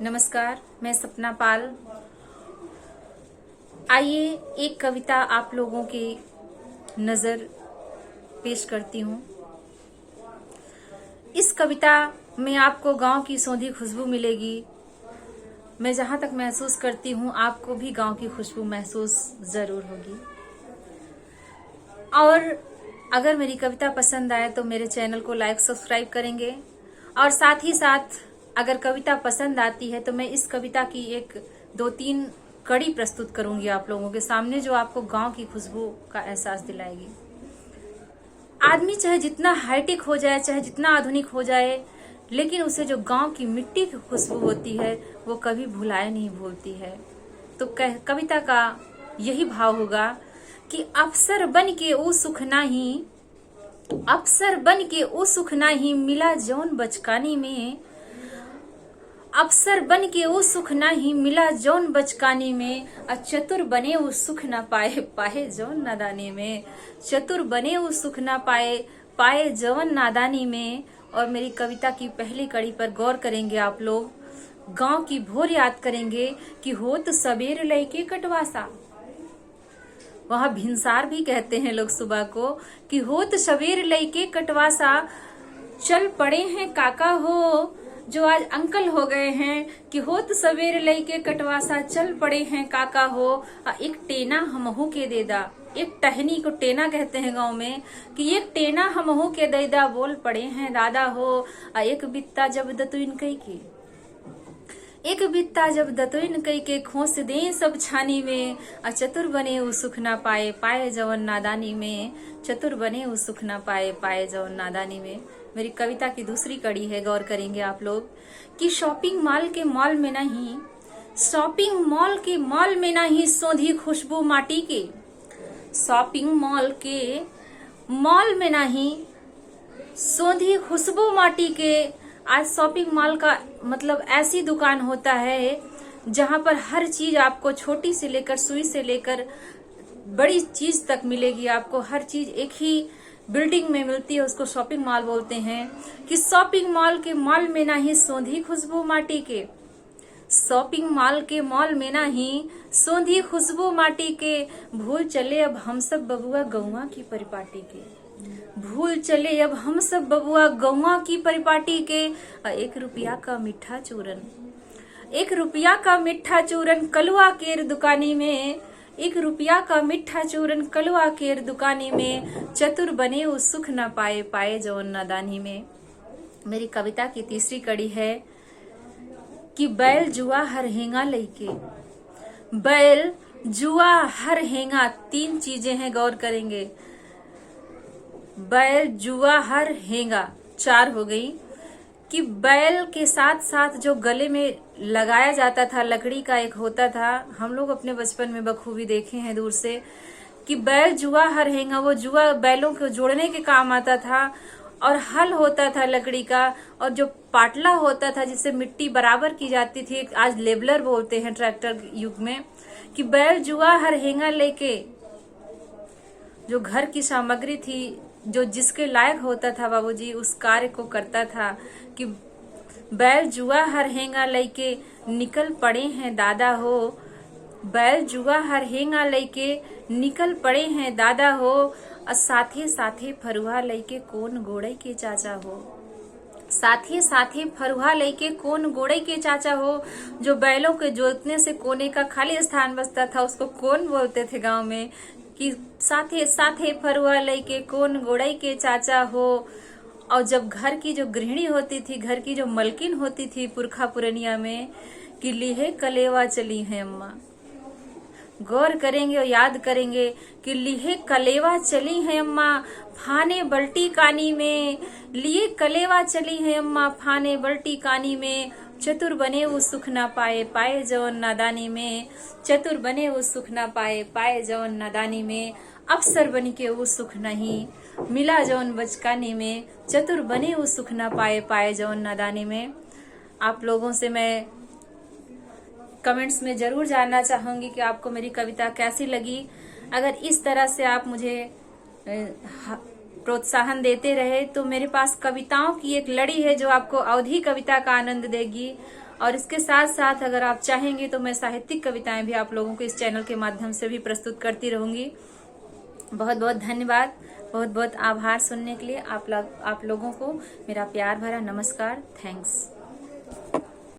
नमस्कार, मैं सपना पाल। आइए एक कविता आप लोगों की नज़र पेश करती हूँ। इस कविता में आपको गांव की सौंधी खुशबू मिलेगी। मैं जहाँ तक महसूस करती हूँ आपको भी गांव की खुशबू महसूस ज़रूर होगी। और अगर मेरी कविता पसंद आए तो मेरे चैनल को लाइक सब्सक्राइब करेंगे। और साथ ही साथ अगर कविता पसंद आती है तो मैं इस कविता की एक 2-3 कड़ी प्रस्तुत करूंगी आप लोगों के सामने, जो आपको गांव की खुशबू का एहसास दिलाएगी। आदमी चाहे जितना हाईटेक हो जाए, चाहे जितना आधुनिक हो जाए, लेकिन उसे जो गांव की मिट्टी की खुशबू होती है वो कभी भुलाए नहीं भूलती है। तो कविता का यही भाव होगा कि अफसर बन के ओ सुख नाही, अफसर बन के ओ सुख नाही मिला जौन बचकानी में, अफसर बन के वो सुख नाही मिला जौन बचकानी में, चतुर बने वो सुख ना पाए पाए जौन नादानी में, चतुर बने वो सुख ना पाए पाए जौन नादानी में। और मेरी कविता की पहली कड़ी पर गौर करेंगे आप लोग। गांव की भोर याद करेंगे कि होत सबेर लइके कटवासा। वहां भिनसार भी कहते हैं लोग सुबह को कि होत सबेर लइके कटवासा, चल पड़े हैं काका हो, जो आज अंकल हो गए हैं, कि होत सवेर लइके कटवासा, चल पड़े हैं काका हो, एक टेना हमहू के देदा। एक टहनी को टेना कहते हैं गांव में, कि एक टेना हमहू के देदा, बोल पड़े हैं दादा हो, एक बित्ता जब दतुइन कई के, एक बित्ता जब दतुइन कई के, खोस दे सब छानी में, चतुर बने वो सुख ना पाए पाए जवन नादानी में, चतुर वो सुख ना पाए पाए जवन नादानी में। मेरी कविता की दूसरी कड़ी है, गौर करेंगे आप लोग, कि शॉपिंग मॉल के मॉल में नहीं, शॉपिंग मॉल के मॉल में नहीं सौंधी खुशबू माटी के, शॉपिंग मॉल के मॉल में नहीं सौंधी खुशबू माटी के। आज शॉपिंग मॉल का मतलब ऐसी दुकान होता है जहां पर हर चीज आपको छोटी से लेकर सुई से लेकर बड़ी चीज तक मिलेगी। आपको हर चीज एक ही बिल्डिंग में मिलती है, उसको शॉपिंग मॉल बोलते हैं। कि शॉपिंग मॉल के मॉल में ना ही सौंधी खुशबू माटी के, शॉपिंग मॉल के मॉल में ना ही सौंधी खुशबू माटी के, भूल चले अब हम सब बबुआ गौवा की परिपाटी के, भूल चले अब हम सब बबुआ गौवा की परिपाटी के, 1 रुपया का मीठा चूरन, 1 रुपया का मीठा चूरन कलवा केर दुकानी में, 1 रुपया का मीठा चूरन कलवा केर दुकानी में, चतुर बने वो सुख न पाए पाए जौन नादानी में। मेरी कविता की तीसरी कड़ी है कि बैल जुआ हर हेंगा लइके, बैल जुआ हर हेंगा, 3 चीजें हैं, गौर करेंगे। बैल जुआ हर हेंगा 4 हो गई। कि बैल के साथ साथ जो गले में लगाया जाता था, लकड़ी का एक होता था, हम लोग अपने बचपन में बखूबी देखे हैं दूर से, कि बैल जुआ हर हेंगा, वो जुआ बैलों को जोड़ने के काम आता था। और हल होता था लकड़ी का, और जो पाटला होता था जिससे मिट्टी बराबर की जाती थी, आज लेबलर बोलते हैं ट्रैक्टर युग में। कि बैल जुआ हर हेंगा लेके जो घर की सामग्री थी, जो जिसके लायक होता था बाबूजी उस कार्य को करता था। कि बैल जुआ हर हेंगा लइके निकल पड़े हैं दादा हो, बैल जुआ हर हेंगा लइके निकल पड़े हैं दादा हो, और साथे साथे फरुहा लइके कौन गोड़ई के चाचा हो, साथे साथे फरुहा लइके कौन गोड़ई के चाचा हो। जो बैलों के जोतने से कोने का खाली स्थान बचता था उसको कौन बोलते थे गांव में, कि साथे साथे फरुहा लइके कौन गोड़ई के चाचा हो। और जब घर की जो गृहिणी होती थी, घर की जो मलकिन होती थी पुरखा पुरनिया में, कि लिहे कलेवा चली है अम्मा, गौर करेंगे और याद करेंगे कि लिहे कलेवा चली है अम्मा फाने बल्टी कानी में, लिए कलेवा चली है अम्मा फाने बल्टी कानी में, चतुर बने वो सुख ना पाए पाए जौन नादानी में, चतुर बने वो सुख ना पाए पाए जौन नादानी में, अफसर बन के वो सुख नहीं मिला जौन बचकानी में, चतुर बने वो सुख ना पाए पाए जौन नादानी में। आप लोगों से मैं कमेंट्स में जरूर जानना चाहूंगी कि आपको मेरी कविता कैसी लगी। अगर इस तरह से आप मुझे प्रोत्साहन देते रहे। तो मेरे पास कविताओं की एक लड़ी है जो आपको अवधी कविता का आनंद देगी, और इसके साथ साथ अगर आप चाहेंगे तो मैं साहित्यिक कविताएं भी आप लोगों को इस चैनल के माध्यम से भी प्रस्तुत करती रहूंगी। बहुत बहुत धन्यवाद, बहुत बहुत आभार सुनने के लिए। आप लोगों को मेरा प्यार भरा नमस्कार। थैंक्स।